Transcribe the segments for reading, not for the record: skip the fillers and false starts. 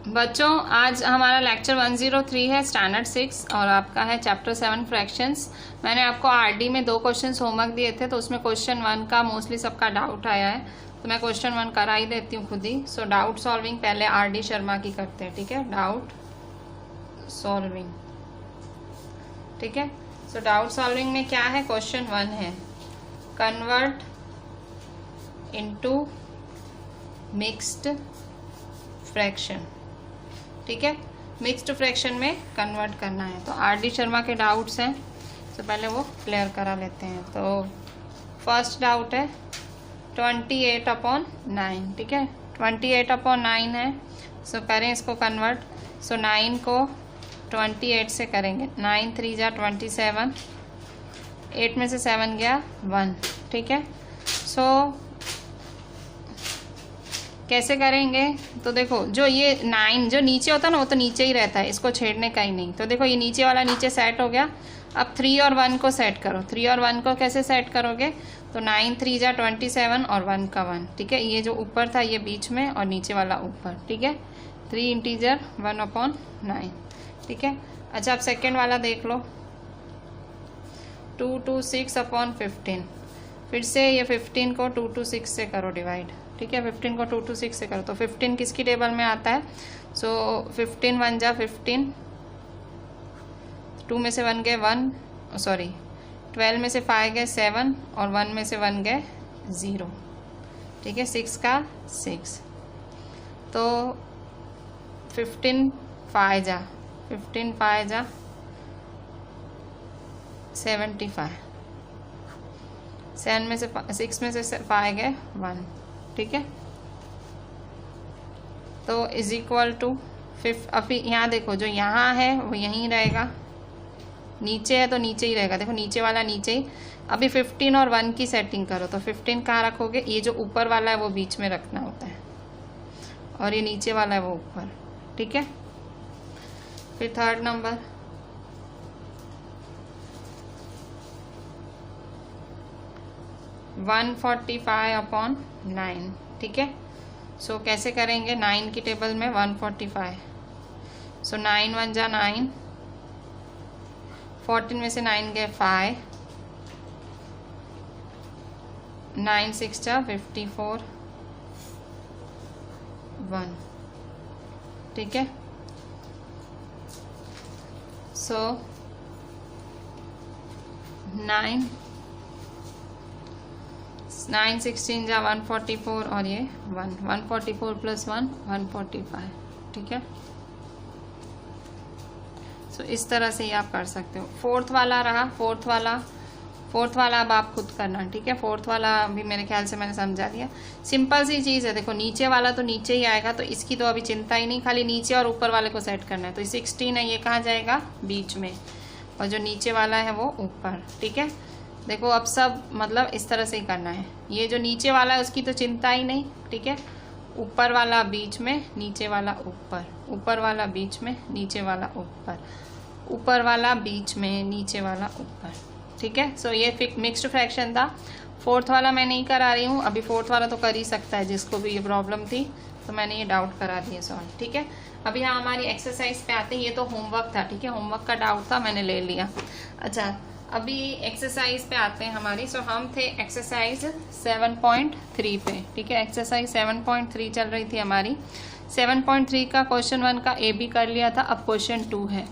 बच्चों आज हमारा लेक्चर 103 है स्टैंडर्ड 6 और आपका है चैप्टर 7 फ्रैक्शंस। मैंने आपको आरडी में 2 क्वेश्चंस होमवर्क दिए थे, तो उसमें क्वेश्चन 1 का मोस्टली सबका डाउट आया है, तो मैं क्वेश्चन 1 करा ही देती हूँ खुद ही। सो डाउट सॉल्विंग पहले आरडी शर्मा की करते हैं, ठीक है। डाउट सॉल्विंग, ठीक है। सो डाउट सॉल्विंग में क्या है, क्वेश्चन 1 है कन्वर्ट इनटू मिक्स्ड फ्रैक्शन, ठीक है। मिक्स्ड फ्रैक्शन में कन्वर्ट करना है, तो आरडी शर्मा के डाउट्स हैं, तो पहले वो क्लियर करा लेते हैं। तो फर्स्ट डाउट है 28/9, ठीक है। 28/9 है, सो करें इसको कन्वर्ट। सो 9 को 28 से करेंगे, 9 3 जा 27, 8 में से 7 गया 1, ठीक है। सो कैसे करेंगे, तो देखो जो ये 9 जो नीचे होता है ना वो तो नीचे ही रहता है, इसको छेड़ने का ही नहीं। तो देखो ये नीचे वाला नीचे सेट हो गया। अब 3 और 1 को सेट करो। 3 और 1 को कैसे सेट करोगे, तो 9 3 जा 27 और 1 का 1, ठीक है। ये जो ऊपर था ये बीच में और नीचे वाला ऊपर, ठीक है। 3 इंटीजर 1/9, ठीक है। अच्छा अब सेकेंड वाला देख लो, 2 to 6/15। फिर से ये 15 को 2 to 6 से करो डिवाइड, ठीक है। 15 को 2 to 6 से करो, तो 15 किसकी टेबल में आता है, सो 15 1 जा 15, 2 में से 1 गए 1, सॉरी 12 में से 5 गए 7 और 1 में से 1 गए 0, ठीक है। 6 का 6, तो 15 5 जा 75, 7 में से 6 में से 5 गए 1, ठीक है। तो इज इक्वल टू अभी यहाँ देखो जो यहाँ है वो यहीं रहेगा, नीचे है तो नीचे ही रहेगा, देखो नीचे वाला नीचे ही। अभी 15 और 1 की सेटिंग करो, तो 15 कहाँ रखोगे, ये जो ऊपर वाला है वो बीच में रखना होता है और ये नीचे वाला है वो ऊपर, ठीक है। फिर थर्ड नंबर 145/9, ठीक है। सो कैसे करेंगे, 9 की टेबल में 145, सो 9 1 जा 9, 14 में से 9 गए 5, 9 6 जा 54 1, ठीक है। सो 9 16 जा 144 और ये 144 + 1 145, ठीक है। सो इस तरह से ही आप कर सकते हो। फोर्थ वाला रहा, फोर्थ वाला अब आप खुद करना, ठीक है। फोर्थ वाला भी मेरे ख्याल से मैंने समझा दिया, सिंपल सी चीज़ है। देखो नीचे वाला तो नीचे ही आएगा, तो इसकी तो अभी चिंता ही नहीं, खाली नीचे और ऊपर वाले को सेट करना है। तो 16 है, ये कहाँ जाएगा, बीच में, और जो नीचे वाला है वो ऊपर, ठीक है। देखो अब सब मतलब इस तरह से ही करना है। ये जो नीचे वाला है उसकी तो चिंता ही नहीं, ठीक है। ऊपर वाला बीच में, नीचे वाला ऊपर, ऊपर वाला बीच में, नीचे वाला ऊपर, ऊपर वाला बीच में, नीचे वाला ऊपर, ठीक है। सो ये मिक्स्ड फ्रैक्शन था। फोर्थ वाला मैं नहीं करा रही हूँ अभी, फोर्थ वाला तो कर ही सकता है जिसको भी ये प्रॉब्लम थी, तो मैंने ये डाउट करा दिए सॉल्व, ठीक है। अभी यहाँ हमारी एक्सरसाइज पे आते हैं। ये तो होमवर्क था, ठीक है, होमवर्क का डाउट था, मैंने ले लिया। अच्छा अभी एक्सरसाइज पे आते हैं हमारी। सो हम थे एक्सरसाइज 7.3 पे, ठीक है। एक्सरसाइज 7.3 चल रही थी हमारी। 7.3 का क्वेश्चन 1 का ए बी कर लिया था, अब क्वेश्चन 2 है।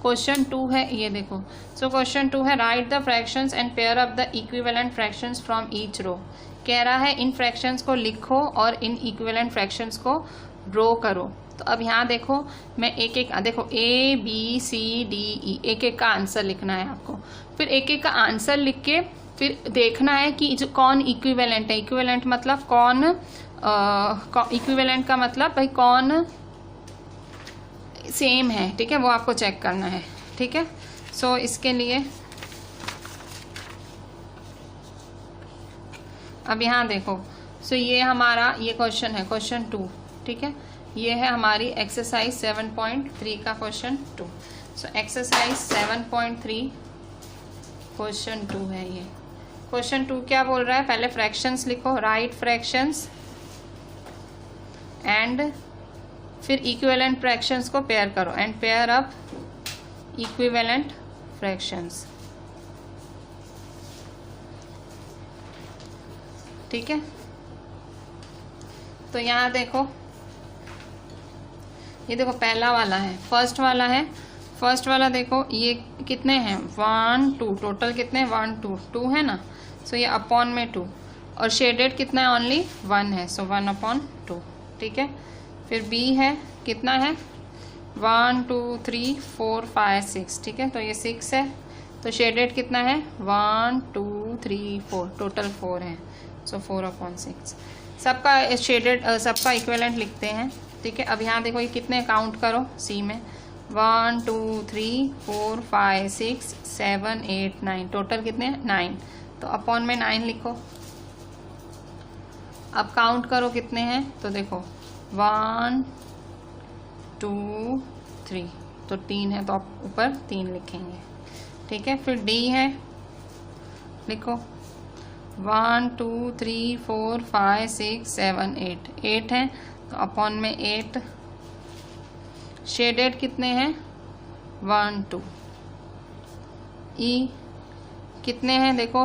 क्वेश्चन 2 है, ये देखो। सो क्वेश्चन 2 है write the fractions and pair up the equivalent fractions from each row. कह रहा है इन फ्रैक्शंस को लिखो और इन इक्विवेलेंट फ्रैक्शंस को ड्रॉ करो। तो अब यहाँ देखो मैं एक एक, देखो A B C D E, एक एक का आंसर लिखना है आपको। फिर एक एक का आंसर लिख के फिर देखना है कि जो कौन इक्विवेलेंट है। इक्विवेलेंट मतलब कौन, इक्विवेलेंट का मतलब भाई कौन सेम है, ठीक है, वो आपको चेक करना है, ठीक है। सो इसके लिए अब यहाँ देखो। सो ये हमारा ये क्वेश्चन है, क्वेश्चन 2, ठीक है। ये है हमारी एक्सरसाइज 7.3 का क्वेश्चन 2। सो एक्सरसाइज 7.3 क्वेश्चन 2 है ये। क्वेश्चन 2 क्या बोल रहा है, पहले फ्रैक्शंस लिखो, राइट फ्रैक्शंस एंड फिर इक्विवेलेंट फ्रैक्शंस को पेयर करो and pair up equivalent fractions. ठीक है, तो यहाँ देखो, ये देखो पहला वाला है, फर्स्ट वाला है। फर्स्ट वाला देखो ये कितने हैं, 1 2, टोटल कितने 1 2 2 है ना, सो ये अपॉन में 2, और शेडेड कितना है, ओनली 1 है, सो 1/2। ठीक है, फिर बी है, कितना है 1 2 3 4 5 6। ठीक है, तो ये 6 है, तो शेडेड कितना है 1 2 3 4, टोटल 4 है, सो 4/6। सबका शेडेड सबका इक्विवेलेंट लिखते हैं। ठीक है, अब यहाँ देखो ये कितने काउंट करो सी में, 1 2 3 4 5 6 7 8 9, टोटल कितने 9, तो अपॉन में 9 लिखो। अब काउंट करो कितने हैं, तो देखो 1 2 3, तो 3 है, तो आप ऊपर 3 लिखेंगे। ठीक है, फिर डी है, लिखो 1 2 3 4 5 6 7 8, 8 है, तो अपॉन में 8। शेडेड कितने हैं 1 2। ई कितने हैं देखो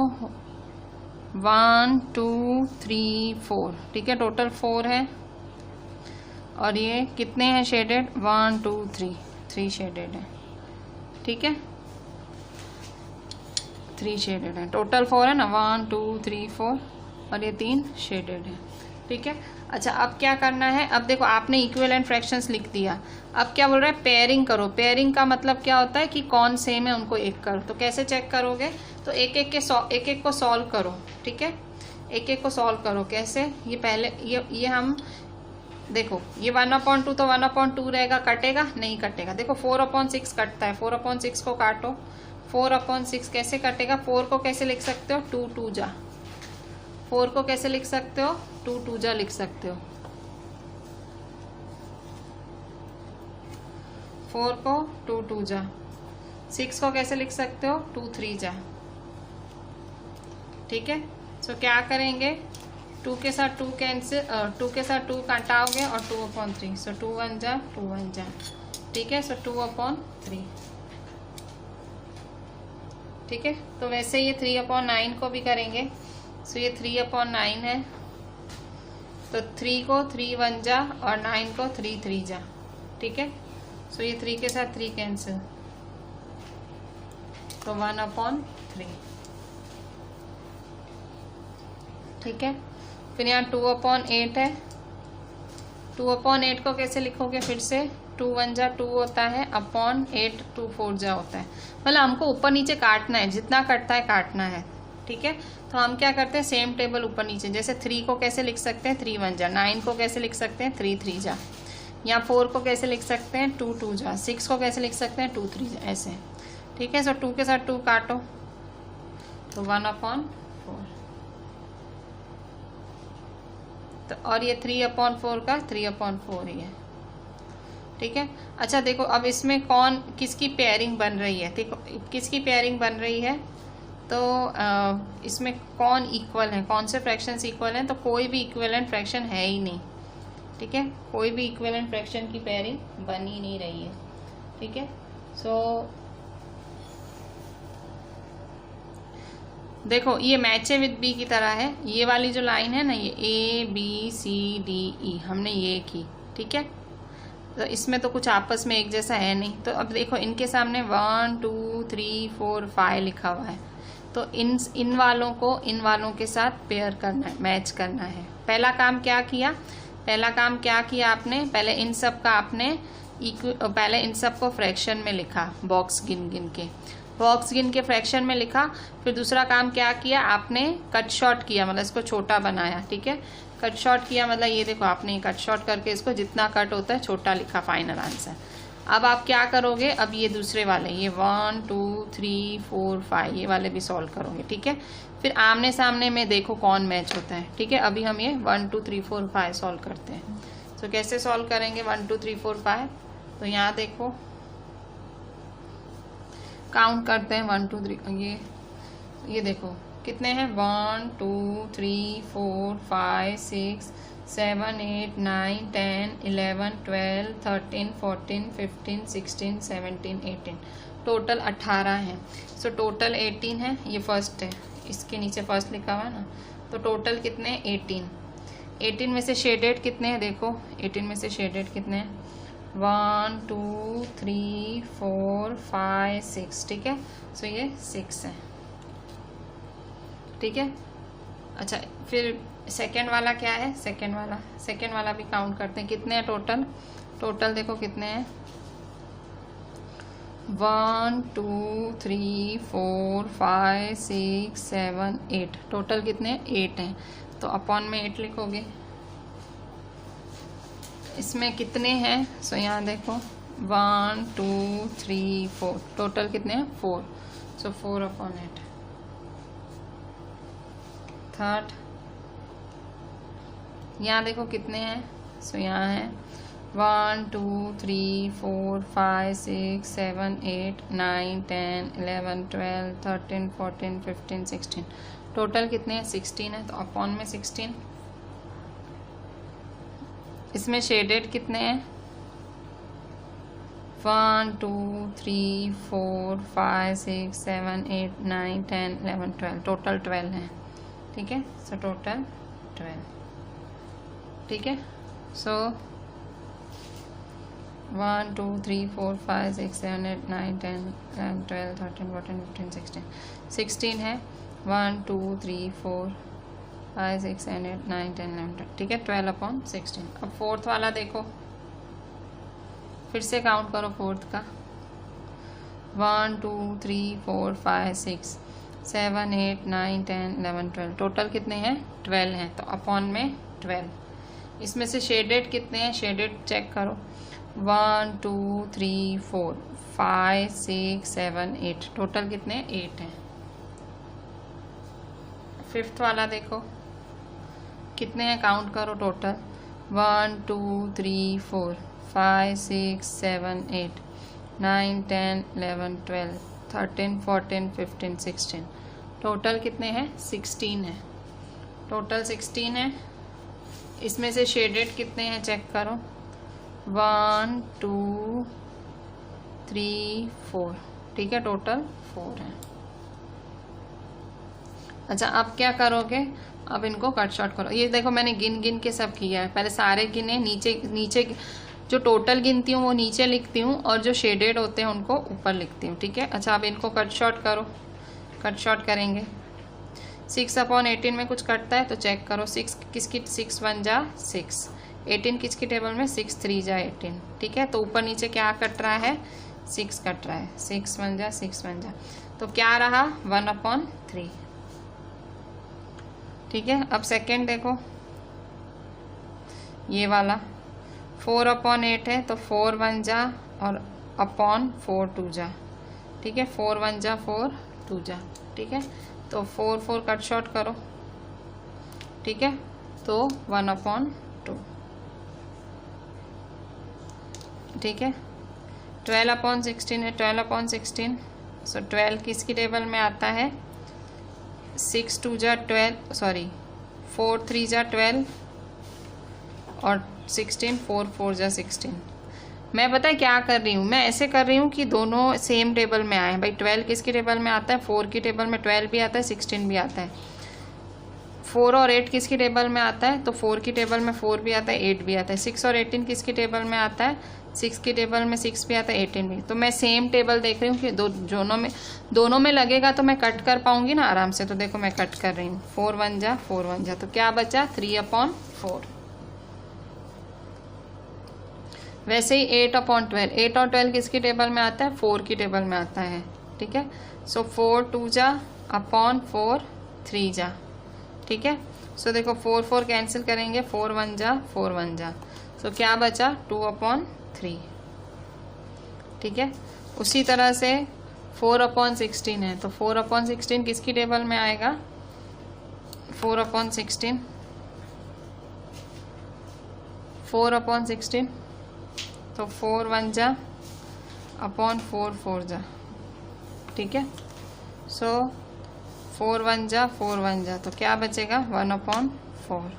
1 2 3 4। ठीक है, टोटल 4 है, और ये कितने हैं शेडेड 1 2 3 शेडेड है। ठीक है, 3 शेडेड है, टोटल 4 है ना, 1 2 3 4, और ये 3 शेडेड है। ठीक है, अच्छा अब क्या करना है, अब देखो आपने इक्विवेलेंट फ्रैक्शंस लिख दिया, अब क्या बोल रहा है पेयरिंग करो। पेयरिंग का मतलब क्या होता है कि कौन सेम है उनको एक करो। तो कैसे चेक करोगे, तो एक एक को सॉल्व करो। ठीक है, एक एक को सॉल्व करो। कैसे, ये पहले ये हम देखो, ये 1/2 तो 1/2 रहेगा, कटेगा नहीं कटेगा। देखो 4/6 कटता है, 4/6 को काटो, 4/6 कैसे कटेगा, 4 को कैसे लिख सकते हो 2 2 जा, 4 को कैसे लिख सकते हो 2 2 जा लिख सकते हो, 4 को 2 2 जा, 6 को कैसे लिख सकते हो 2 3 जा। ठीक है, सो क्या करेंगे, 2 के साथ 2 कैंसिल, 2 के साथ 2 काटाओगे और 2/3, सो 2 1 जा 2 1 जा। ठीक है, सो 2/3। ठीक है, तो वैसे ये 3/9 को भी करेंगे, सो ये 3/9 है, तो 3 को 3 1 जा और 9 को 3 3 जा। ठीक है, सो ये 3 के साथ 3 कैंसिल, तो 1/3। ठीक है, फिर यहाँ 2/8 है, 2/8 को कैसे लिखोगे, फिर से 2 1 जा 2 होता है, अपॉन 8 2 4 जा होता है, मतलब हमको ऊपर नीचे काटना है, जितना कटता है काटना है। ठीक है, तो हम क्या करते हैं सेम टेबल ऊपर नीचे, जैसे 3 को कैसे लिख सकते हैं 3 1 जा, 9 को कैसे लिख सकते हैं 3 3 जा, यहाँ 4 को कैसे लिख सकते हैं 2 2 जा, 6 को कैसे लिख सकते हैं 2 3 जा, ऐसे। ठीक है, सो 2 के साथ 2 काटो, तो 1/4, तो और ये 3/4 का 3/4 ही है। ठीक है, अच्छा देखो अब इसमें कौन किसकी पेयरिंग बन रही है, देखो किसकी पेयरिंग बन रही है, तो इसमें कौन इक्वल है, कौन से फ्रैक्शंस इक्वल हैं, तो कोई भी इक्विवेलेंट फ्रैक्शन है ही नहीं। ठीक है, कोई भी इक्विवेलेंट फ्रैक्शन की पेयरिंग बन ही नहीं रही है। ठीक है, सो देखो ये मैच ए विद बी की तरह है, ये वाली जो लाइन है ना, ये A B C D E हमने ये की। ठीक है, तो इसमें तो कुछ आपस में एक जैसा है नहीं, तो अब देखो इनके सामने 1 2 3 4 5 लिखा हुआ है, तो इन वालों के साथ पेयर करना है, मैच करना है। पहला काम क्या किया आपने, पहले इन सब का आपने पहले इन सब को फ्रैक्शन में लिखा, बॉक्स गिन के फ्रैक्शन में लिखा। फिर दूसरा काम क्या किया आपने, कट शॉर्ट किया, मतलब इसको छोटा बनाया। ठीक है, कट शॉर्ट किया मतलब ये देखो आपने कट शॉर्ट करके इसको जितना कट होता है छोटा लिखा, फाइनल आंसर। अब आप क्या करोगे, अब ये दूसरे वाले ये 1 2 3 4 5 ये वाले भी सॉल्व करोगे। ठीक है, फिर आमने सामने में देखो कौन मैच होता है। ठीक है, अभी हम ये 1 2 3 4 5 सॉल्व करते हैं। तो कैसे सॉल्व करेंगे 1 2 3 4 5, तो यहाँ देखो काउंट करते हैं 1 2 3, ये देखो कितने हैं 1 2 3 4 5 6 7 8 9 10 11 12 13 14 15 16 17 18 टोटल 18 हैं। सो टोटल 18 है, ये फर्स्ट है, इसके नीचे फर्स्ट लिखा हुआ है ना, तो टोटल कितने हैं 18। 18 में से शेडेड कितने हैं देखो, 18 में से शेडेड कितने हैं 1 2 3 4 5 6, ठीक है। सो ये 6 है, ठीक है। अच्छा फिर सेकेंड वाला क्या है, सेकेंड वाला भी काउंट करते हैं, कितने हैं टोटल। टोटल देखो कितने हैं 1 2 3 4 5 6 7 8, टोटल कितने हैं 8 हैं। तो अपॉन में 8 लिखोगे। इसमें कितने हैं, सो यहाँ देखो 1 2 3 4, टोटल कितने हैं 4, सो 4 अपॉन 8। थर्ड यहाँ देखो कितने हैं, सो यहाँ है 1 2 3 4 5 6 7 8 9 10 11 12 13 14 15 16, टोटल कितने हैं 16 है, तो अपॉन में 16। इसमें शेडेड कितने हैं 1 2 3 4 5 6 7 8 9 10 11 12, टोटल 12 है, ठीक है। सो टोटल 12, ठीक है। सो 1 2 3 4 5 6 7 8 9 10 11 12 13 14 15 16, 16 है 1 2 3 4 5 6 7 8 9 10 11 12, ठीक है। 12 अपॉन 16। अब फोर्थ वाला देखो, फिर से काउंट करो फोर्थ का 1 2 3 4 5 6 7 8 9 10 11 12, टोटल कितने हैं 12 हैं, तो अपॉन में 12। इसमें से शेडेड कितने हैं, शेडेड चेक करो 1 2 3 4 5 6 7 8, टोटल कितने हैं 8 हैं। फिफ्थ वाला देखो कितने हैं, काउंट करो टोटल 1 2 3 4 5 6 7 8 9 10 11 12 13 14 15 16, टोटल कितने हैं 16 है, टोटल 16 है। इसमें से शेडेड कितने हैं चेक करो 1 2 3 4, ठीक है, टोटल 4 है। अच्छा अब क्या करोगे, अब इनको कट शॉर्ट करो। ये देखो मैंने गिन गिन के सब किया है, पहले सारे गिने, नीचे जो टोटल गिनती हूँ वो नीचे लिखती हूँ और जो शेडेड होते हैं उनको ऊपर लिखती हूँ, ठीक है। अच्छा अब इनको कट शॉर्ट करो, कट शॉर्ट करेंगे। 6 अपॉन 18 में कुछ कटता है तो चेक करो, 6 किसकी 6 1 जा 6, 18 किसकी टेबल में 6 3 जा 18, ठीक है। तो ऊपर नीचे क्या कट रहा है 6 कट रहा है, 6 1 जा 6 1 जा, तो क्या रहा 1 अपॉन 3, ठीक है। अब सेकेंड देखो ये वाला 4 अपॉन 8 है, तो 4 1 जा और अपॉन 4 2 जा, ठीक है, 4 1 जा 4 2 जा, ठीक है। तो 4 4 कट शॉर्ट करो, ठीक है, तो 1 अपॉन 2, ठीक है। 12 अपॉन 16 है, 12 अपॉन 16, सो 12 किसकी टेबल में आता है 6 2 जा 12, सॉरी 4 3 जा 12 और 16 4 4 जा 16। मैं पता है क्या कर रही हूँ, मैं ऐसे कर रही हूँ कि दोनों सेम टेबल में आए। भाई 12 किसकी टेबल में आता है 4 की टेबल में 12 भी आता है 16 भी आता है। 4 और 8 किसकी टेबल में आता है, तो 4 की टेबल में 4 भी आता है 8 भी आता है। 6 और 18 किसकी टेबल में आता है, 6 की टेबल में 6 भी आता है 18 भी। तो मैं सेम टेबल देख रही हूँ कि दोनों में लगेगा तो मैं कट कर पाऊंगी ना आराम से। तो देखो मैं कट कर रही हूँ, 4 1 जा 4 1 जा, तो क्या बचा 3 अपॉन 4। वैसे ही 8 अपॉन 12, 8 और 12 किसकी टेबल में आता है 4 की टेबल में आता है, ठीक है। सो 4 2 जा अपॉन 4 3 जा, ठीक है। सो देखो 4 4 कैंसिल करेंगे, 4 1 जा 4 1 जा, सो क्या बचा 2 अपॉन 3, ठीक है। उसी तरह से 4 अपॉन 16 है, तो 4 अपॉन 16 किसकी टेबल में आएगा 4 अपॉन 16, 4 अपॉन 16, तो 4 1 जा अपॉन 4 4 जा, ठीक है। सो 4 1 जा 4 1 जा, तो क्या बचेगा 1 अपॉन 4,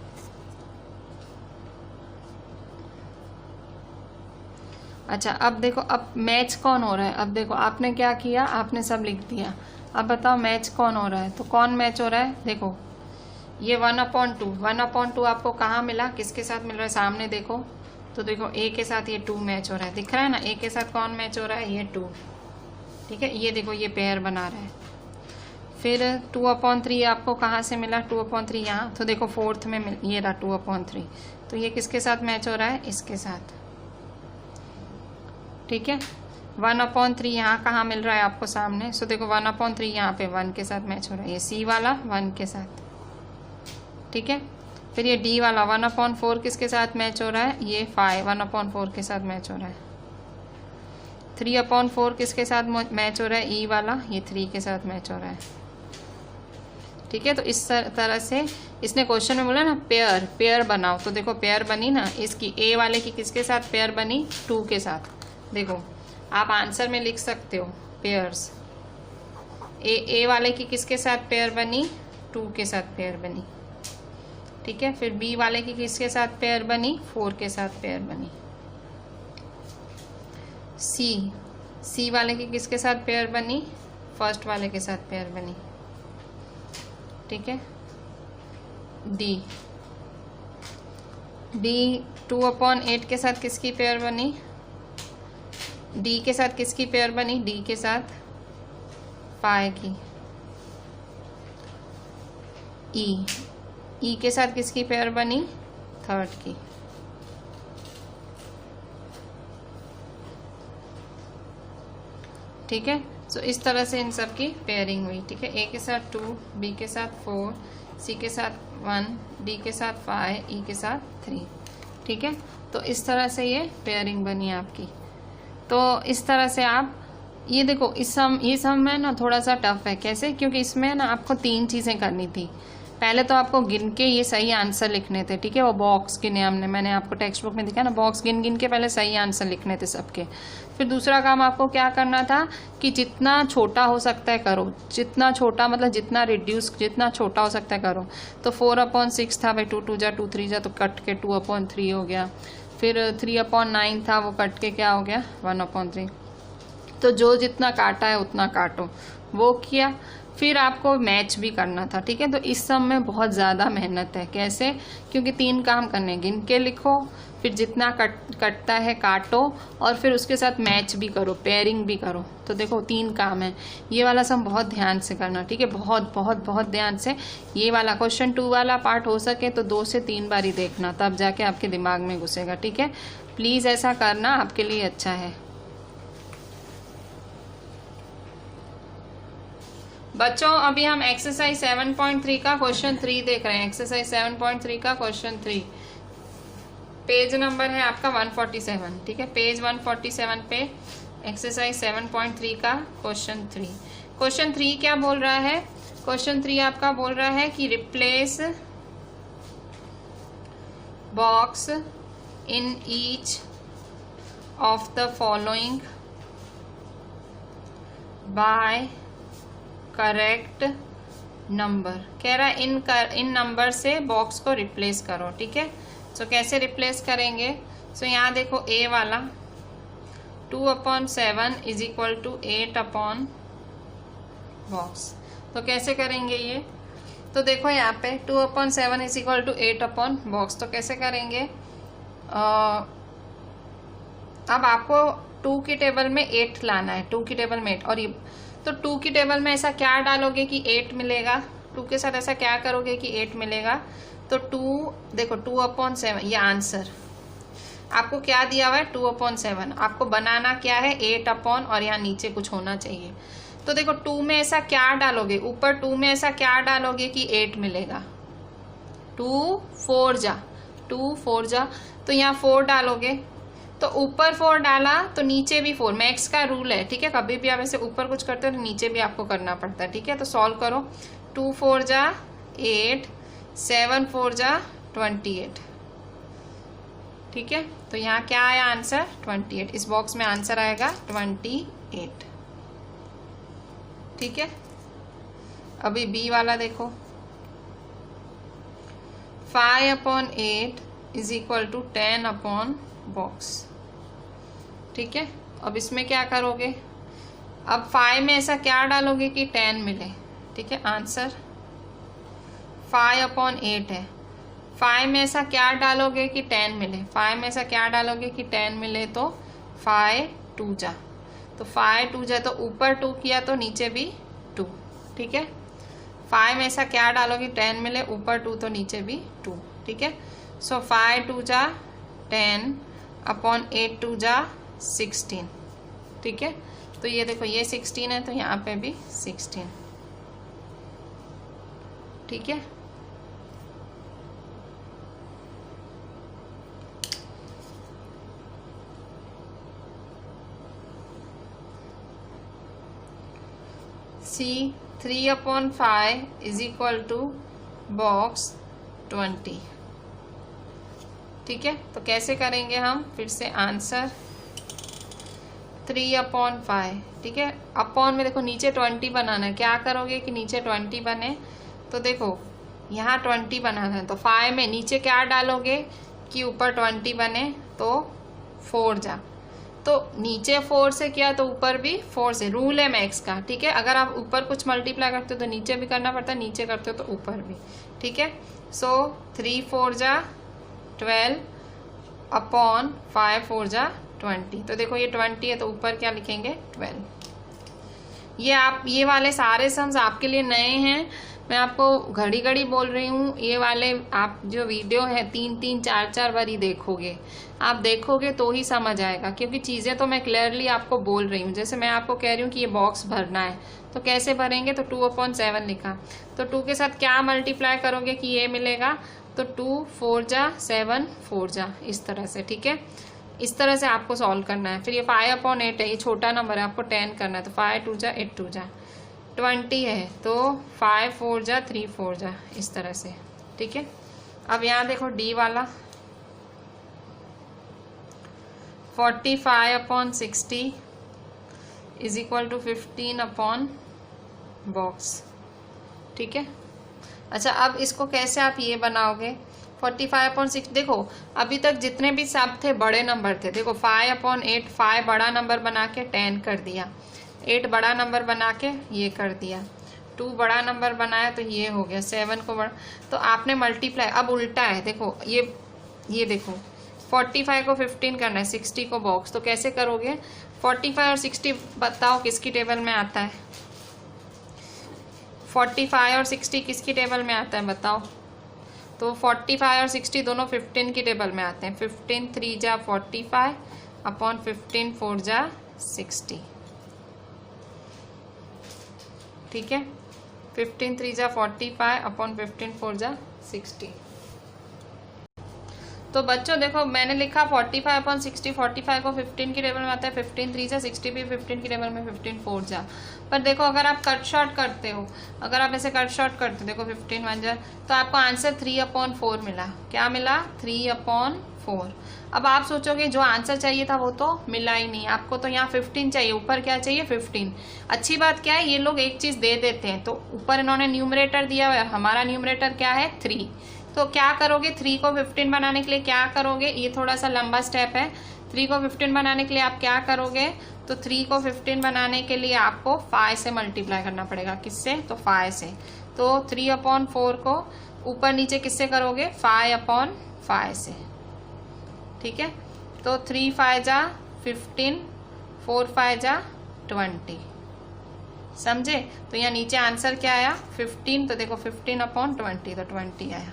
अच्छा अब देखो, अब मैच कौन हो रहा है। अब देखो आपने क्या किया, आपने सब लिख दिया। अब बताओ मैच कौन हो रहा है। तो कौन मैच हो रहा है, देखो ये 1/2, 1/2 आपको कहाँ मिला, किसके साथ मिल रहा है, सामने देखो। तो देखो ए के साथ ये 2 मैच हो रहा है, दिख रहा है ना। ए के साथ कौन मैच हो रहा है, ये 2, ठीक है। ये देखो ये पेयर बना रहा है। फिर 2/3 आपको कहाँ से मिला, 2/3 यहाँ। तो देखो फोर्थ में ये रहा 2/3। तो ये किसके साथ मैच हो रहा है, इसके साथ, ठीक है। 1/3 यहाँ कहाँ मिल रहा है आपको, सामने। सो देखो 1/3 यहाँ पे 1 के साथ मैच हो रहा है, ये सी वाला 1 के साथ, ठीक है। फिर ये डी वाला 1/4 किसके साथ मैच हो रहा है, ये 5 1/4 के साथ मैच हो रहा है। 3/4 किसके साथ मैच हो रहा है, ई वाला, ये 3 के साथ मैच हो रहा है, ठीक है। तो इस तरह से इसने क्वेश्चन में बोला ना पेयर, पेयर बनाओ। तो देखो पेयर बनी ना, इसकी ए वाले की किसके साथ पेयर बनी, 2 के साथ। देखो आप आंसर में लिख सकते हो पेयर्स। ए वाले की किसके साथ पेयर बनी, 2 के साथ पेयर बनी, ठीक है। फिर बी वाले की किसके साथ पेयर बनी, 4 के साथ पेयर बनी। सी वाले की किसके साथ पेयर बनी, फर्स्ट वाले के साथ पेयर बनी, ठीक है। डी 2/8 के साथ किसकी पेयर बनी, डी के साथ किसकी पेयर बनी, डी के साथ 5 की। ई के साथ किसकी पेयर बनी, 3rd की, ठीक है। सो इस तरह से इन सब की पेयरिंग हुई, ठीक है। ए के साथ 2, बी के साथ 4, सी के साथ 1, डी के साथ 5, ई के साथ 3, ठीक है। तो इस तरह से ये पेयरिंग बनी आपकी। तो इस तरह से आप ये देखो, ये सम में ना थोड़ा सा टफ है। कैसे, क्योंकि इसमें ना आपको 3 चीज़ें करनी थी। पहले तो आपको गिन के ये सही आंसर लिखने थे, ठीक है। वो बॉक्स गिने हमने, मैंने आपको टेक्स्ट बुक में दिखा ना, बॉक्स गिन गिन के पहले सही आंसर लिखने थे सबके। फिर दूसरा काम आपको क्या करना था कि जितना छोटा हो सकता है करो, जितना छोटा मतलब जितना रिड्यूस, जितना छोटा हो सकता है करो। तो 4/6 था भाई, 2 2 जा 2 3 जा, तो कट के 2/3 हो गया। फिर 3/9 था, वो कट के क्या हो गया, 1/3। तो जो जितना काटा है उतना काटो, वो किया। फिर आपको मैच भी करना था, ठीक है। तो इस सब में बहुत ज़्यादा मेहनत है। कैसे, क्योंकि 3 काम करने, गिन के लिखो, फिर जितना कटता है काटो, और फिर उसके साथ मैच भी करो, पेयरिंग भी करो। तो देखो 3 काम है। ये वाला सम बहुत ध्यान से करना, ठीक है, बहुत बहुत बहुत ध्यान से। ये वाला क्वेश्चन 2 वाला पार्ट हो सके तो 2 से 3 बार ही देखना, तब जाके आपके दिमाग में घुसेगा, ठीक है। प्लीज़ ऐसा करना, आपके लिए अच्छा है। बच्चों अभी हम एक्सरसाइज 7.3 का क्वेश्चन 3 देख रहे हैं। एक्सरसाइज 7.3 का क्वेश्चन 3, पेज नंबर है आपका 147, ठीक है। पेज 147 पे एक्सरसाइज 7.3 का क्वेश्चन 3। क्वेश्चन 3 क्या बोल रहा है, क्वेश्चन 3 आपका बोल रहा है कि replace box in each of the following bye correct number. कह रहा है इन नंबर से बॉक्स को रिप्लेस करो, ठीक है। सो कैसे रिप्लेस करेंगे, सो यहाँ देखो ए वाला 2/7 इज इक्वल टू 8 बॉक्स। तो कैसे करेंगे ये, तो देखो यहाँ पे 2/7 इज इक्वल टू 8 बॉक्स। तो कैसे करेंगे, अब आपको 2 की टेबल में 8 लाना है, 2 की टेबल में 8। और ये तो 2 की टेबल में ऐसा क्या डालोगे कि 8 मिलेगा, 2 के साथ ऐसा क्या करोगे कि 8 मिलेगा। तो 2 देखो 2/7, ये आंसर आपको क्या दिया हुआ है 2/7। आपको बनाना क्या है 8 और यहाँ नीचे कुछ होना चाहिए। तो देखो 2 में ऐसा क्या डालोगे, ऊपर 2 में ऐसा क्या डालोगे कि 8 मिलेगा। 2 4 जा, तो यहाँ 4 डालोगे। तो ऊपर 4 डाला तो नीचे भी 4, मैक्स का रूल है, ठीक है। कभी भी आप ऐसे ऊपर कुछ करते हो तो नीचे भी आपको करना पड़ता है, ठीक है। तो सॉल्व करो, 2 4 जा 8, 7 4 जा 28, ठीक है। तो यहाँ क्या आया आंसर 28। इस बॉक्स में आंसर आएगा 28, ठीक है। अभी बी वाला देखो, 5/8 इज इक्वल टू 10 बॉक्स। ठीक है। अब इसमें क्या करोगे, अब 5 में ऐसा क्या डालोगे कि 10 मिले, ठीक है। आंसर 5/8 है। 5 में ऐसा क्या डालोगे कि 10 मिले, 5 में ऐसा क्या डालोगे कि 10 मिले, तो 5 2 जा, तो 5 2 जा, तो ऊपर 2 किया तो नीचे भी 2, ठीक है। 5 में ऐसा क्या डालोगे 10 मिले, ऊपर 2 तो नीचे भी 2, ठीक है। सो 5 2 जा 10/8 2 जा 16, ठीक है। तो ये देखो ये 16 है, तो यहाँ पे भी 16, ठीक है। C 3/5 is equal to box 20, ठीक है। तो कैसे करेंगे हम, फिर से आंसर 3/5, ठीक है। अपॉन में देखो नीचे 20 बनाना है, क्या करोगे कि नीचे 20 बने, तो देखो यहाँ 20 बनाना है, तो 5 में नीचे क्या डालोगे कि ऊपर 20 बने, तो 4 जा, तो नीचे 4 से किया तो ऊपर भी 4 से, रूल है मैक्स का, ठीक है। अगर आप ऊपर कुछ मल्टीप्लाई करते हो तो नीचे भी करना पड़ता है, नीचे करते हो तो ऊपर भी, ठीक है। सो 3 4 जा 12/5 4 जा 20, तो देखो ये 20 है तो ऊपर क्या लिखेंगे 12। ये आप ये वाले सारे सम्स आपके लिए नए हैं, मैं आपको घड़ी घड़ी बोल रही हूँ। ये वाले आप जो वीडियो है 3 4 बार ही देखोगे, आप देखोगे तो ही समझ आएगा, क्योंकि चीज़ें तो मैं क्लियरली आपको बोल रही हूँ। जैसे मैं आपको कह रही हूँ कि ये बॉक्स भरना है, तो कैसे भरेंगे, तो 2/7 लिखा, तो 2 के साथ क्या मल्टीप्लाई करोगे कि ये मिलेगा, तो 2 4 जा 7 4 जा, इस तरह से, ठीक है। इस तरह से आपको सॉल्व करना है। फिर ये 5/8 है, ये छोटा नंबर है, आपको 10 करना है, तो 5 2 जा 8 2 जा 20 है, तो 5 4 जा 3 4 जा, इस तरह से, ठीक है। अब यहाँ देखो डी वाला 45/60 इज इक्वल टू 15 बॉक्स, ठीक है। अच्छा, अब इसको कैसे आप ये बनाओगे, 45/60, देखो अभी तक जितने भी सब थे बड़े नंबर थे, देखो 5/8, 5 बड़ा नंबर बना के 10 कर दिया, 8 बड़ा नंबर बना के ये कर दिया, 2 बड़ा नंबर बनाया तो ये हो गया, 7 को बड़ा, तो आपने मल्टीप्लाई, अब उल्टा है, देखो ये देखो 45 को 15 करना है, 60 को बॉक्स, तो कैसे करोगे, 45 और 60 बताओ किसकी टेबल में आता है, 45 और 60 किसकी टेबल में आता है बताओ, तो 45 और 60 दोनों 15 की टेबल में आते हैं, 15 3 जा 45/15 4 जा 60, ठीक है। 15 3 जा 45/15 4 जा 60। तो बच्चों देखो मैंने लिखा 45/60, 45 को 15 की टेबल में आता है, 15 3 जा 60 भी 15 की टेबल में, 15 4 जा, पर देखो अगर आप कट शॉर्ट करते हो, अगर आप ऐसे कट शॉर्ट करते हो, देखो 15 1 जा, तो आपको आंसर 3/4 मिला, क्या मिला 3/4। अब आप सोचोगे जो आंसर चाहिए था वो तो मिला ही नहीं, आपको तो यहाँ 15 चाहिए, ऊपर क्या चाहिए 15। अच्छी बात क्या है, ये लोग एक चीज दे देते हैं, तो ऊपर इन्होंने न्यूमरेटर दिया हुआ है, हमारा न्यूमरेटर क्या है 3, तो क्या करोगे 3 को 15 बनाने के लिए क्या करोगे, ये थोड़ा सा लंबा स्टेप है, 3 को 15 बनाने के लिए आप क्या करोगे, तो 3 को 15 बनाने के लिए आपको 5 से मल्टीप्लाई करना पड़ेगा, किससे, तो 5 से, तो 3/4 को ऊपर नीचे किससे करोगे 5/5 से, ठीक है। तो 3 5 जा 15, 4 5 जा 20, समझे। तो यहाँ नीचे आंसर क्या आया 15, तो देखो 15/20, तो 20 आया,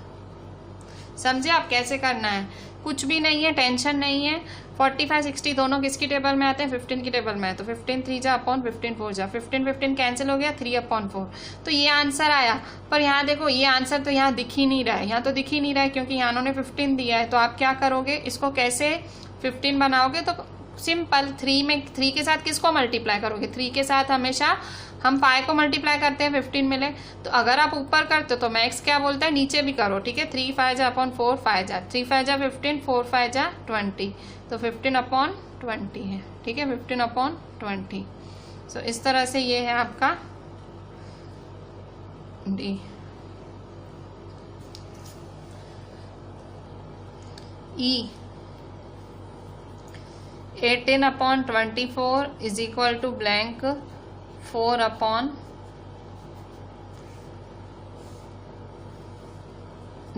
समझे आप कैसे करना है, कुछ भी नहीं है, टेंशन नहीं है। 45 60 दोनों किसकी टेबल में आते हैं 15 की टेबल में है, तो 15 3 जा 15 4 जा, 15 कैंसिल हो गया 3/4, तो ये आंसर आया। पर यहाँ देखो ये आंसर तो यहाँ दिख ही नहीं रहा है, यहाँ तो दिख ही नहीं रहा है क्योंकि यहाँ उन्होंने 15 दिया है, तो आप क्या करोगे इसको कैसे 15 बनाओगे, तो सिंपल 3 के साथ किसको मल्टीप्लाई करोगे, 3 के साथ हमेशा हम 5 को मल्टीप्लाई करते हैं 15 मिले, तो अगर आप ऊपर करते हो तो मैक्स क्या बोलता है नीचे भी करो, ठीक है। 3 5 जा 4 5 जा, 3 5 जा 15, 4 5 जा 20, तो 15/20 है, ठीक है, 15/20। सो इस तरह से ये है आपका D. 18/24 is equal to blank 4 upon,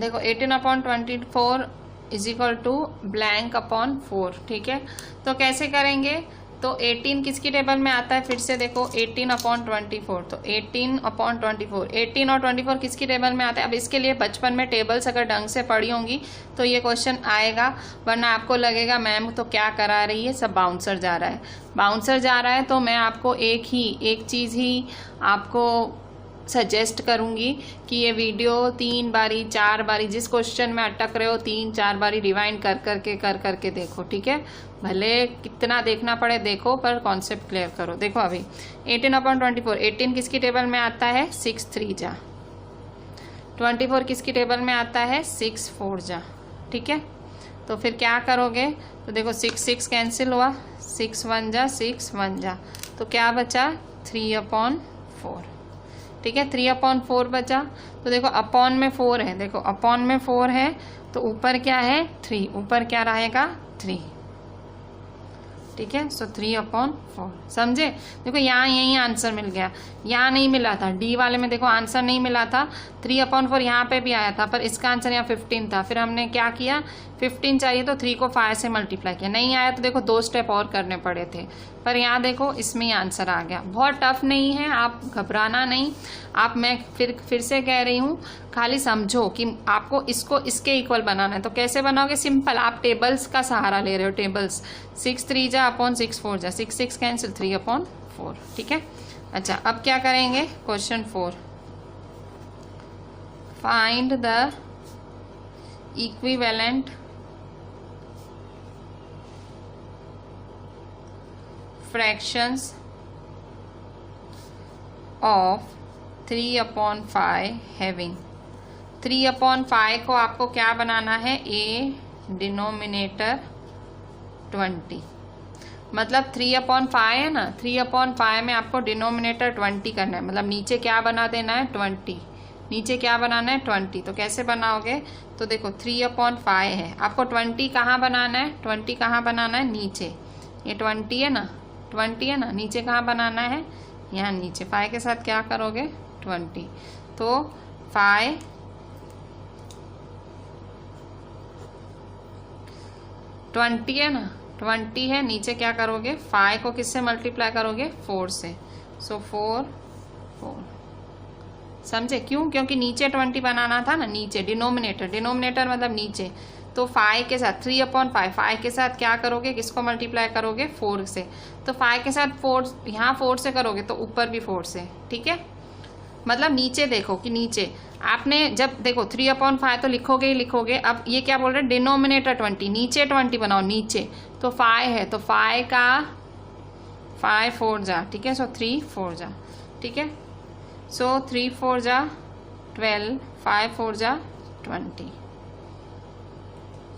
देखो 18/24 is equal to blank upon 4, ठीक है। तो कैसे करेंगे, तो 18 किसकी टेबल में आता है, फिर से देखो 18/24, तो 18/24, 18 और 24 किसकी टेबल में आता है। अब इसके लिए बचपन में टेबल्स अगर ढंग से पढ़ी होंगी तो ये क्वेश्चन आएगा, वरना आपको लगेगा मैम तो क्या करा रही है, सब बाउंसर जा रहा है, बाउंसर जा रहा है। तो मैं आपको एक चीज़ ही आपको सजेस्ट करूंगी कि ये वीडियो 3 बारी 4 बारी, जिस क्वेश्चन में अटक रहे हो 3-4 बारी रिवाइंड कर करके देखो, ठीक है। भले कितना देखना पड़े देखो, पर कॉन्सेप्ट क्लियर करो। देखो अभी 18/24, 18 किसकी टेबल में आता है, 6 3 जा, 24 किसकी टेबल में आता है, 6 4 जा, ठीक है। तो फिर क्या करोगे, तो देखो 6 कैंसिल हुआ, 6 1 जा, 6 1 जा, तो क्या बचा 3/4, ठीक है। 3/4 बचा, तो देखो अपॉन में 4 है, देखो अपॉन में 4 है तो ऊपर क्या है 3, ऊपर क्या रहेगा 3, ठीक है। सो 3/4, समझे। देखो यहाँ यही आंसर मिल गया, यहाँ नहीं मिला था, डी वाले में देखो आंसर नहीं मिला था, 3/4 यहाँ पे भी आया था, पर इसका आंसर यहाँ 15 था। फिर हमने क्या किया, 15 चाहिए तो 3 को 5 से मल्टीप्लाई किया, नहीं आया तो देखो 2 स्टेप और करने पड़े थे, पर यहाँ देखो इसमें ही आंसर आ गया। बहुत टफ नहीं है, आप घबराना नहीं। आप, मैं फिर से कह रही हूँ, खाली समझो कि आपको इसको इसके इक्वल बनाना है। तो कैसे बनाओगे, सिंपल, आप टेबल्स का सहारा ले रहे हो, टेबल्स 6 3 जा अपॉन 6 4 जा, 6 कैंसिल, 3/4, ठीक है। अच्छा, अब क्या करेंगे, question 4, find the equivalent fractions of 3/5 having 3/5 को आपको क्या बनाना है, a डिनोमिनेटर 20, मतलब 3/5 है ना, 3/5 में आपको डिनोमिनेटर 20 करना है, मतलब नीचे क्या बना देना है 20, नीचे क्या बनाना है 20। तो कैसे बनाओगे, तो देखो 3/5 है, आपको 20 कहाँ बनाना है, 20 कहाँ बनाना है, नीचे, ये 20 है ना, 20 है ना, नीचे कहाँ बनाना है, यहाँ नीचे, 5 के साथ क्या करोगे 20, तो 5 20 है ना, 20 है, नीचे क्या करोगे, 5 को किससे मल्टीप्लाई करोगे, 4 से, सो 4 4, समझे क्यों, क्योंकि नीचे 20 बनाना था ना, नीचे डिनोमिनेटर मतलब नीचे, तो 5 के साथ 3/5, 5 के साथ क्या करोगे, किसको मल्टीप्लाई करोगे 4 से, तो 5 के साथ 4, यहाँ 4 से करोगे तो ऊपर भी 4 से, ठीक है। मतलब नीचे देखो कि नीचे आपने जब देखो 3/5 तो लिखोगे ही लिखोगे। अब ये क्या बोल रहे हैं, डिनोमिनेटर 20, नीचे 20 बनाओ, नीचे तो 5 है, तो 5 का 5 4 जा, ठीक है, सो 3 4 जा, ठीक है, सो 3 4 जा 12, 5 4 जा 20,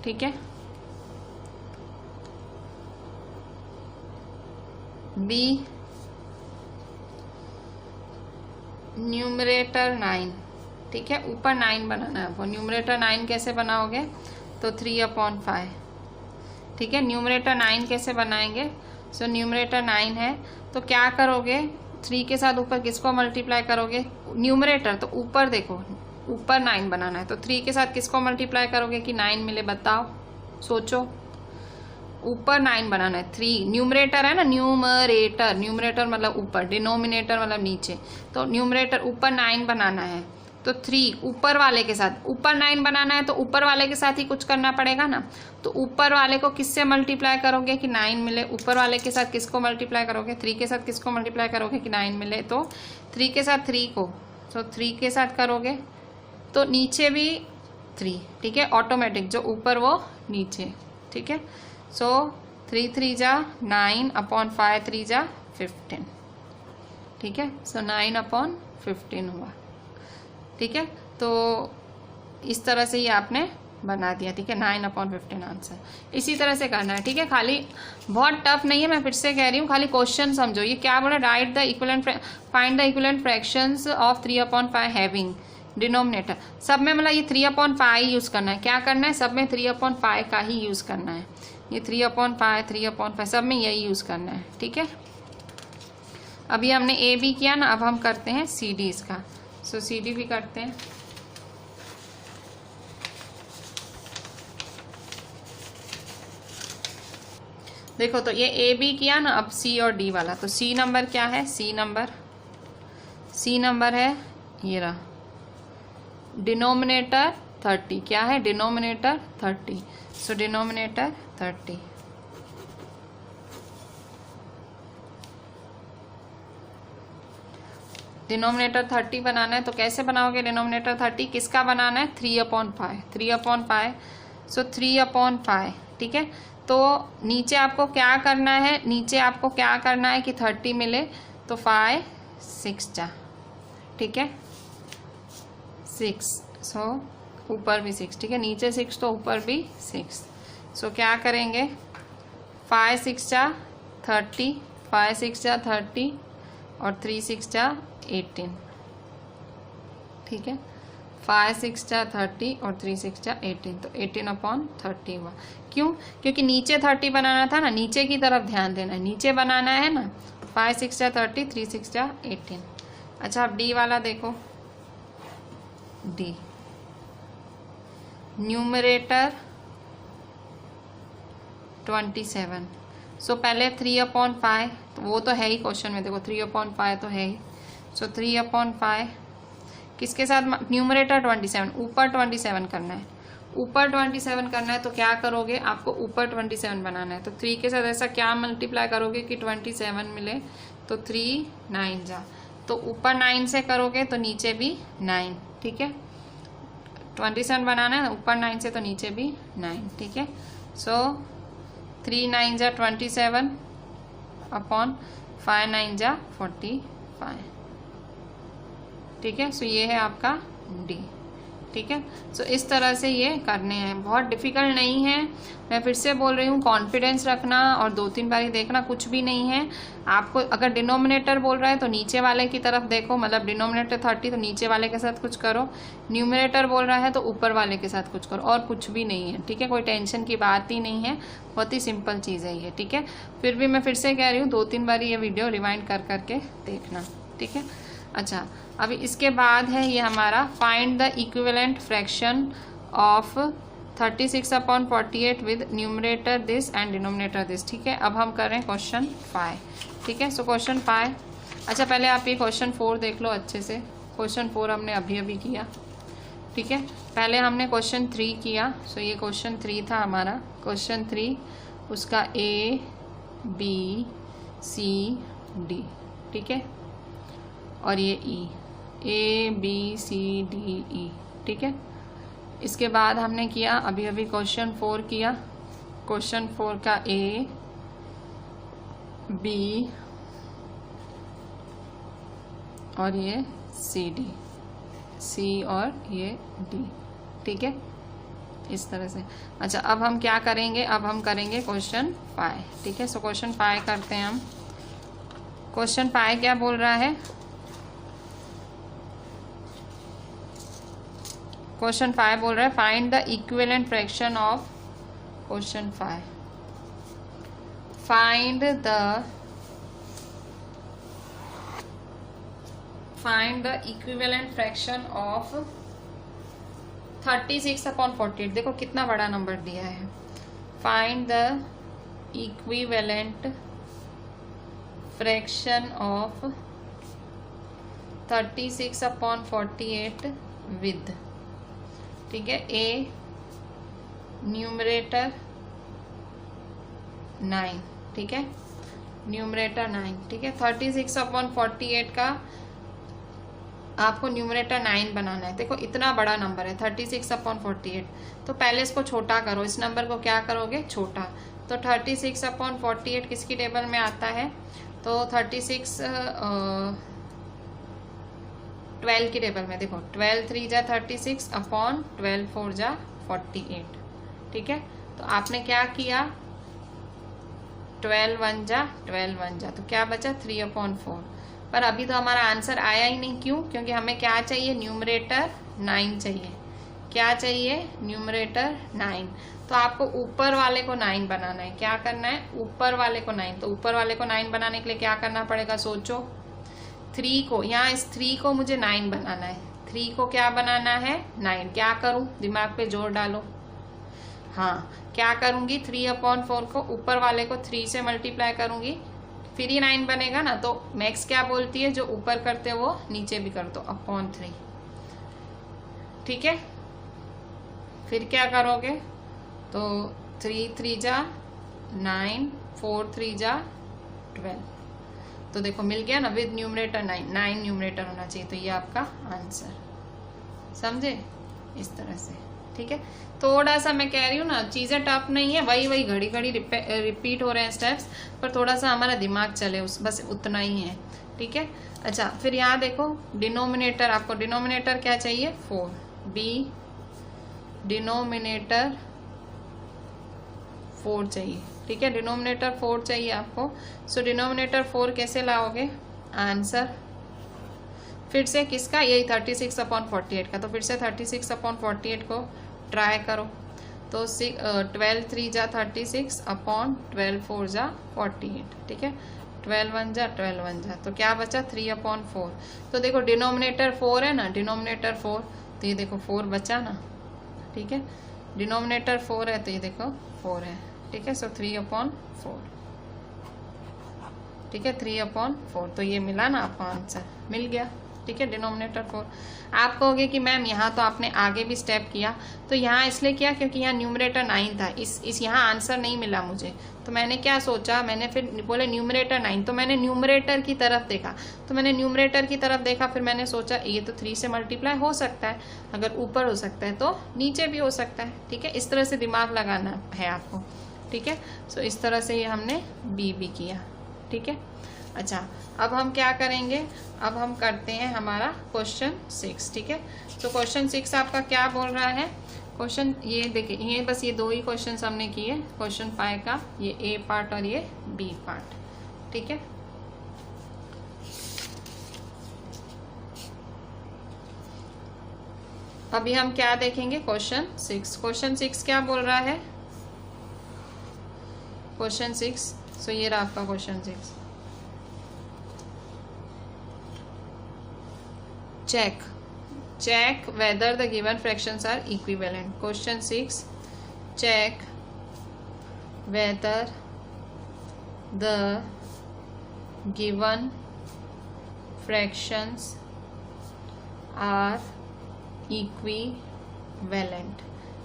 ठीक है। बी न्यूमरेटर 9, ठीक है, ऊपर 9 बनाना है आपको। न्यूमरेटर 9 कैसे बनाओगे, तो 3/5, ठीक है। न्यूमरेटर 9 कैसे बनाएंगे, सो न्यूमरेटर 9 है तो क्या करोगे, 3 के साथ ऊपर किसको मल्टीप्लाई करोगे, न्यूमरेटर, तो ऊपर देखो ऊपर 9 बनाना है, तो 3 के साथ किसको मल्टीप्लाई करोगे कि 9 मिले, बताओ, सोचो, ऊपर 9 बनाना है, 3 न्यूमरेटर है ना, न्यूमरेटर मतलब ऊपर, डिनोमिनेटर मतलब नीचे, तो न्यूमरेटर ऊपर 9 बनाना है, तो 3 ऊपर वाले के साथ, ऊपर 9 बनाना है तो ऊपर वाले के साथ ही कुछ करना पड़ेगा ना, तो ऊपर वाले को किससे मल्टीप्लाई करोगे कि 9 मिले, ऊपर वाले के साथ किसको मल्टीप्लाई करोगे, 3 के साथ किसको मल्टीप्लाई करोगे कि 9 मिले, तो 3 के साथ 3 को, तो 3 के साथ करोगे तो नीचे भी 3, ठीक है, ऑटोमेटिक, जो ऊपर वो नीचे, ठीक है। सो 3 3 जा 9/5, 3 जा 15, ठीक है, सो 9/15 हुआ, ठीक है। तो इस तरह से ही आपने बना दिया, ठीक है, 9/15 आंसर। इसी तरह से करना है, ठीक है, खाली बहुत टफ नहीं है, मैं फिर से कह रही हूँ, खाली क्वेश्चन समझो। ये क्या बोला, right the equivalent, find the equivalent fractions of 3/5 having denominator, सब में मतलब ये 3/5 यूज करना है, क्या करना है, सब में 3/5 का ही यूज करना है। ये 3/5 3/5 सब में यही यूज़ करना है, ठीक है। अभी हमने ए बी किया ना, अब हम करते हैं सी डी इसका। सो सी डी भी करते हैं। देखो तो ये ए बी किया ना, अब सी और डी वाला। तो सी नंबर क्या है, सी नंबर है ये रहा, डिनोमिनेटर 30। क्या है, डिनोमिनेटर 30। सो डिनोमिनेटर 30। डिनोमिनेटर 30 बनाना है, तो कैसे बनाओगे डिनोमिनेटर 30? किसका बनाना है, 3/5 3/5। सो 3/5, ठीक है। तो नीचे आपको क्या करना है, नीचे आपको क्या करना है कि 30 मिले, तो 5 6 जा, ठीक है, 6। सो ऊपर भी 6, ठीक है, नीचे 6 तो ऊपर भी 6। सो क्या करेंगे, 5 6 जा 30, 5 6 जा 30 और 3 6 जा 18, ठीक है। 5 6 जा 30 और 3 6 जा 18, तो 18/30 हुआ। क्यों? क्योंकि नीचे 30 बनाना था ना, नीचे की तरफ ध्यान देना है, नीचे बनाना है ना। 5 6 जा 30, 3 6 जा 18। अच्छा अब डी वाला देखो, डी न्यूमरेटर 27। सो पहले 3/5, तो वो तो है ही क्वेश्चन में, देखो 3/5 तो है ही। सो 3/5 किसके साथ, न्यूमरेटर 27, ऊपर 27 करना है, ऊपर 27 करना है। तो क्या करोगे, आपको ऊपर 27 बनाना है। तो 3 के साथ ऐसा क्या मल्टीप्लाई करोगे कि 27 मिले, तो 3 9 जा, तो ऊपर 9 से करोगे तो नीचे भी 9, ठीक है। 27 बनाना है, ऊपर 9 से तो नीचे भी 9, ठीक है। सो 3 9 जा 27 अपॉन 5 9 जा 45, ठीक है। सो ये है आपका डी, ठीक है। सो इस तरह से ये करने हैं, बहुत डिफिकल्ट नहीं है। मैं फिर से बोल रही हूँ, कॉन्फिडेंस रखना और 2-3 बारी देखना, कुछ भी नहीं है। आपको अगर डिनोमिनेटर बोल रहा है तो नीचे वाले की तरफ देखो, मतलब डिनोमिनेटर 30 तो नीचे वाले के साथ कुछ करो, न्यूमरेटर बोल रहा है तो ऊपर वाले के साथ कुछ करो, और कुछ भी नहीं है, ठीक है। कोई टेंशन की बात ही नहीं है, बहुत ही सिंपल चीज़ है ये, ठीक है। फिर भी मैं फिर से कह रही हूँ, 2-3 बारी ये वीडियो रिवाइंड कर करके देखना, ठीक है। अच्छा अभी इसके बाद है ये हमारा find the equivalent fraction of 36/48 with numerator this and denominator this, ठीक है। अब हम कर रहे हैं क्वेश्चन 5, ठीक है। सो क्वेश्चन 5, अच्छा पहले आप ये क्वेश्चन 4 देख लो अच्छे से। क्वेश्चन 4 हमने अभी किया, ठीक है। पहले हमने क्वेश्चन 3 किया। सो ये क्वेश्चन 3 था हमारा। क्वेश्चन 3 उसका A B C D, ठीक है, और ये E, A B C D E, ठीक है। इसके बाद हमने किया अभी क्वेश्चन 4 किया। क्वेश्चन 4 का A B और ये C D, C और ये D, ठीक है, इस तरह से। अच्छा अब हम क्या करेंगे, अब हम करेंगे क्वेश्चन 5, ठीक है। सो क्वेश्चन 5 करते हैं हम। क्वेश्चन 5 क्या बोल रहा है, क्वेश्चन 5 बोल रहा है find the equivalent fraction of, question 5 find the equivalent fraction of 36/48। देखो कितना बड़ा नंबर दिया है। Find the equivalent fraction of 36/48 with, ठीक है, A न्यूमरेटर 9, ठीक है, न्यूमरेटर 9, ठीक है। 36/48 का आपको न्यूमरेटर 9 बनाना है। देखो इतना बड़ा नंबर है 36/48, तो पहले इसको छोटा करो, इस नंबर को क्या करोगे, छोटा। तो 36/48 किसकी टेबल में आता है, तो 36 12 की टेबल में। देखो 12 3 जा 36 अपॉन 12 4 जा 48, ठीक है। तो आपने क्या किया, 12 1 जा 12 1 जा, तो क्या बचा 3/4। पर अभी तो हमारा आंसर आया ही नहीं। क्यों? क्योंकि हमें क्या चाहिए, न्यूमरेटर 9 चाहिए। क्या चाहिए, न्यूमरेटर 9। तो आपको ऊपर वाले को 9 बनाना है। क्या करना है? ऊपर वाले को 9। तो ऊपर वाले को 9 बनाने के लिए क्या करना पड़ेगा? सोचो। 3 को, यहाँ इस 3 को मुझे 9 बनाना है। 3 को क्या बनाना है? 9। क्या करूं? दिमाग पे जोर डालो। हाँ, क्या करूंगी? 3/4 को ऊपर वाले को 3 से मल्टीप्लाई करूंगी, फिर ही 9 बनेगा ना। तो मैक्स क्या बोलती है? जो ऊपर करते हो वो नीचे भी कर दो, अपॉन 3। ठीक है, फिर क्या करोगे? तो 3 3 जा 9, 4 3 जा 12। तो देखो मिल गया ना, विद न्यूमरेटर 9 न्यूमरेटर होना चाहिए। तो ये आपका आंसर, समझे? इस तरह से। ठीक है, थोड़ा सा मैं कह रही हूँ ना, चीजें टफ नहीं है, वही वही घड़ी घड़ी रिपीट हो रहे हैं स्टेप्स, पर थोड़ा सा हमारा दिमाग चले उस, बस उतना ही है। ठीक है, अच्छा फिर यहाँ देखो डिनोमिनेटर, आपको डिनोमिनेटर क्या चाहिए? 4। बी डिनोमिनेटर 4 चाहिए। ठीक है, डिनोमिनेटर 4 चाहिए आपको। सो डिनोमिनेटर 4 कैसे लाओगे? आंसर फिर से किसका? यही 36/48 का। तो फिर से 36/48 को ट्राई करो। तो 12 3 जा 36 अपॉन 12 4 जा 48। ठीक है, 12 1 जा 12 1 जा, तो क्या बचा? 3/4। तो देखो डिनोमिनेटर 4 है ना, डिनोमिनेटर 4, तो ये देखो 4 बचा ना। ठीक है, डिनोमिनेटर 4 है तो ये देखो 4 है। ठीक है, सो 3/4। ठीक है, 3/4। तो ये मिला ना आपको आंसर, मिल गया। ठीक है, डिनोमिनेटर 4। आप कहोगे कि मैम यहाँ तो आपने आगे भी स्टेप किया, तो यहाँ इसलिए किया क्योंकि यहाँ न्यूमरेटर 9 था, इस यहाँ आंसर नहीं मिला मुझे। तो मैंने क्या सोचा, मैंने फिर बोले न्यूमरेटर 9, तो मैंने न्यूमरेटर की तरफ देखा। तो मैंने न्यूमरेटर की तरफ देखा, फिर मैंने सोचा ये तो 3 से मल्टीप्लाई हो सकता है, अगर ऊपर हो सकता है तो नीचे भी हो सकता है। ठीक है, इस तरह से दिमाग लगाना है आपको। ठीक है, सो इस तरह से ये हमने बी भी किया। ठीक है, अच्छा अब हम क्या करेंगे? अब हम करते हैं हमारा क्वेश्चन 6। ठीक है, तो क्वेश्चन 6 आपका क्या बोल रहा है? क्वेश्चन ये देखिए, ये बस ये 2 ही क्वेश्चन हमने किए क्वेश्चन 5 का, ये ए पार्ट और ये बी पार्ट। ठीक है, अभी हम क्या देखेंगे? क्वेश्चन 6। क्वेश्चन 6 क्या बोल रहा है? क्वेश्चन 6, सो ये रहा आपका question 6। check whether the given fractions are equivalent. Question 6, check whether the given fractions are equivalent.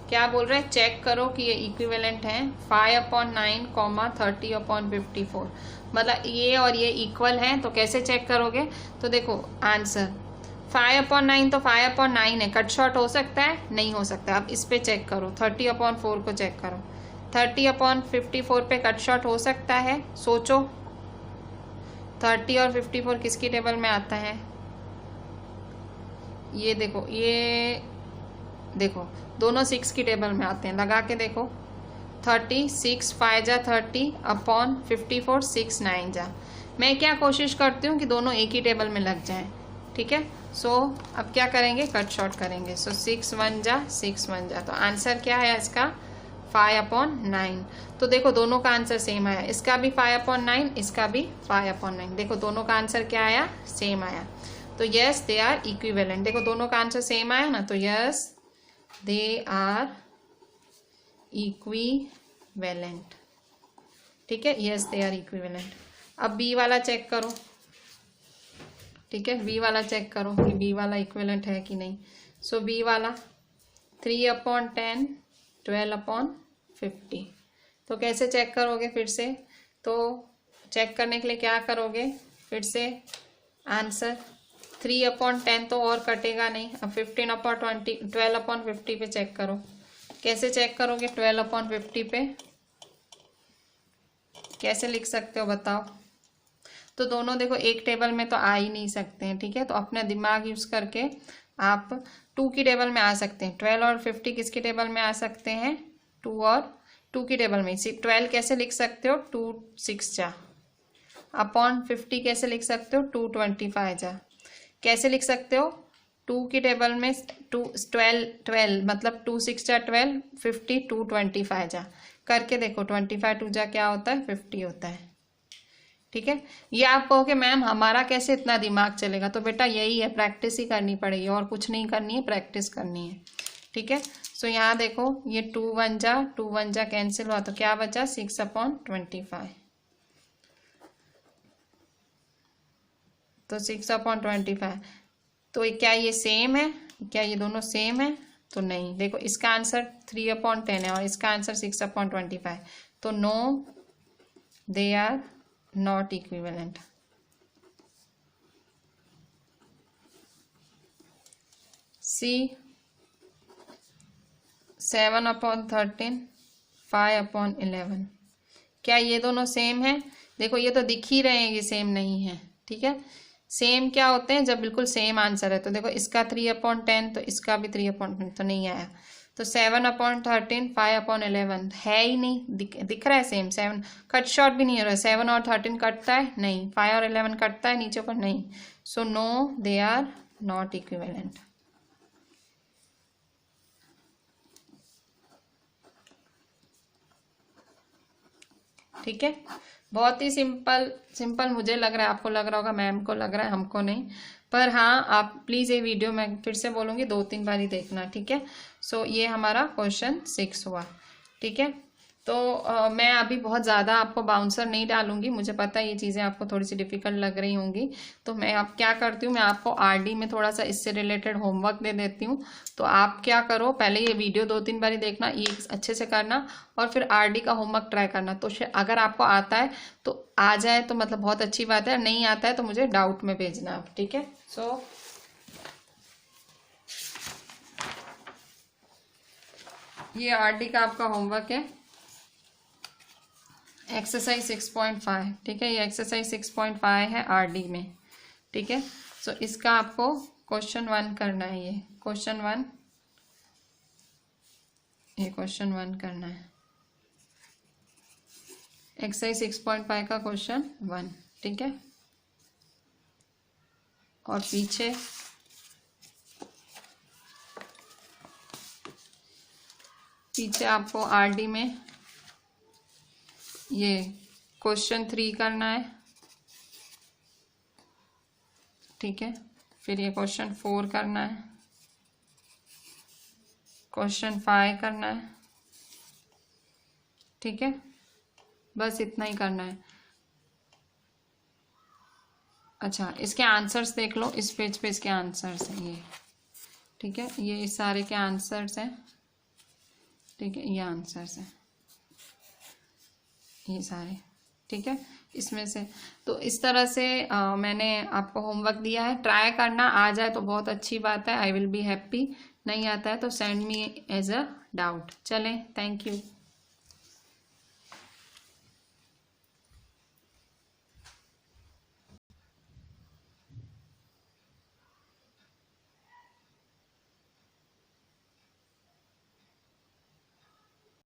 क्या बोल रहा है? चेक करो कि ये इक्विवेलेंट हैं। 5/9, 30/54, मतलब ये और ये इक्वल हैं। तो कैसे चेक करोगे? तो देखो आंसर 5/9, तो 5/9 है, कट शॉर्ट हो सकता है? नहीं हो सकता। अब इस पे चेक करो, 30/4 को चेक करो, 30/54 पे कट शॉर्ट हो सकता है? सोचो, 30 और 54 किसकी टेबल में आता है? ये देखो, ये देखो दोनों 6 की टेबल में आते हैं, लगा के देखो। 36 5 जा 30/54 6 9 जा। मैं क्या कोशिश करती हूँ कि दोनों एक ही टेबल में लग जाएं। ठीक है, सो अब क्या करेंगे? कट शॉर्ट करेंगे। सो 6 1 जा 6 1 जा, तो आंसर क्या है इसका? 5/9। तो देखो दोनों का आंसर सेम आया, इसका भी 5/9, इसका भी 5/9। देखो दोनों का आंसर क्या आया? सेम आया। तो यस दे आर इक्विवेलेंट। देखो दोनों का आंसर सेम आया ना, तो यस दे आर इक्विवेलेंट। ठीक है, यस दे आर इक्विवेलेंट। अब बी वाला चेक करो। ठीक है, बी वाला चेक करो कि बी वाला इक्विवेलेंट है कि नहीं। सो बी वाला 3/10, 12/50। तो कैसे चेक करोगे? फिर से तो चेक करने के लिए क्या करोगे? फिर से आंसर 3/10 तो और कटेगा नहीं। अब 15/20, 12/50 पे चेक करो। कैसे चेक करोगे? 12/50 पे कैसे लिख सकते हो बताओ? तो दोनों देखो एक टेबल में तो आ ही नहीं सकते हैं। ठीक है, तो अपना दिमाग यूज करके आप 2 की टेबल में आ सकते हैं। 12 और 50 किसकी टेबल में आ सकते हैं? 2 और 2 की टेबल में। 12 कैसे लिख सकते हो? 2 6 जा। अपॉन 50 कैसे लिख सकते हो? 225 जा। कैसे लिख सकते हो? 2 की टेबल में 12 मतलब 2 6 जा 12, 50, 2 25 जा करके देखो, 25 2 जा क्या होता है 50 होता है। ठीक है, ये आप कहोगे मैम हमारा कैसे इतना दिमाग चलेगा, तो बेटा यही है, प्रैक्टिस ही करनी पड़ेगी और कुछ नहीं करनी है, प्रैक्टिस करनी है। ठीक है, सो यहाँ देखो ये 2 1 जा कैंसिल हुआ तो क्या बचा 6/25, तो 6/25। तो क्या ये सेम है, क्या ये दोनों सेम है, तो नहीं। देखो इसका आंसर 3/10 है और इसका आंसर 6/25, तो no they are not equivalent. C 7/13, 5/11, क्या ये दोनों सेम है? देखो ये तो दिख ही रहे हैं ये सेम नहीं है। ठीक है, सेम क्या होते हैं जब बिल्कुल सेम आंसर है। तो देखो इसका 3/10 तो इसका भी 3/10, तो नहीं आया। तो 7/13, 5/11 है ही नहीं, दिख रहा है सेम। 7 कट शॉर्ट भी नहीं हो रहा है, 7 और 13 कटता है नहीं, 5 और 11 कटता है नीचे पर नहीं। So no they are not equivalent. ठीक है, बहुत ही सिंपल मुझे लग रहा है, आपको लग रहा होगा, मैम को लग रहा है, हमको नहीं। पर हाँ आप प्लीज़ ये वीडियो मैं फिर से बोलूँगी 2-3 बार ही देखना। ठीक है, सो ये हमारा क्वेश्चन 6 हुआ। ठीक है, तो मैं अभी बहुत ज़्यादा आपको बाउंसर नहीं डालूंगी, मुझे पता है ये चीज़ें आपको थोड़ी सी डिफ़िकल्ट लग रही होंगी। तो मैं अब क्या करती हूँ, मैं आपको आरडी में थोड़ा सा इससे रिलेटेड होमवर्क दे देती हूँ। तो आप क्या करो, पहले ये वीडियो 2-3 बार ही देखना, ये अच्छे से करना, और फिर आरडी का होमवर्क ट्राई करना। तो अगर आपको आता है तो आ जाए तो मतलब बहुत अच्छी बात है, नहीं आता है तो मुझे डाउट में भेजना आप। ठीक है, सो ये आरडी का आपका होमवर्क है, एक्सरसाइज 6.5। ठीक है, ये एक्सरसाइज 6.5 है आरडी में। ठीक है, सो इसका आपको क्वेश्चन 1 करना है, ये क्वेश्चन 1 करना है, एक्सरसाइज 6.5 का क्वेश्चन 1। ठीक है, और पीछे आपको आरडी में ये क्वेश्चन 3 करना है। ठीक है, फिर ये क्वेश्चन 4 करना है, क्वेश्चन 5 करना है। ठीक है, बस इतना ही करना है। अच्छा, इसके आंसर्स देख लो, इस पेज पे इसके आंसर्स हैं ये। ठीक है, ये इस सारे के आंसर्स हैं। ठीक है, ये आंसर्स हैं ये सारे। ठीक है, इसमें से तो इस तरह से मैंने आपको होमवर्क दिया है, ट्राई करना, आ जाए तो बहुत अच्छी बात है, आई विल बी हैप्पी। नहीं आता है तो send me as a doubt. चलें, थैंक यू।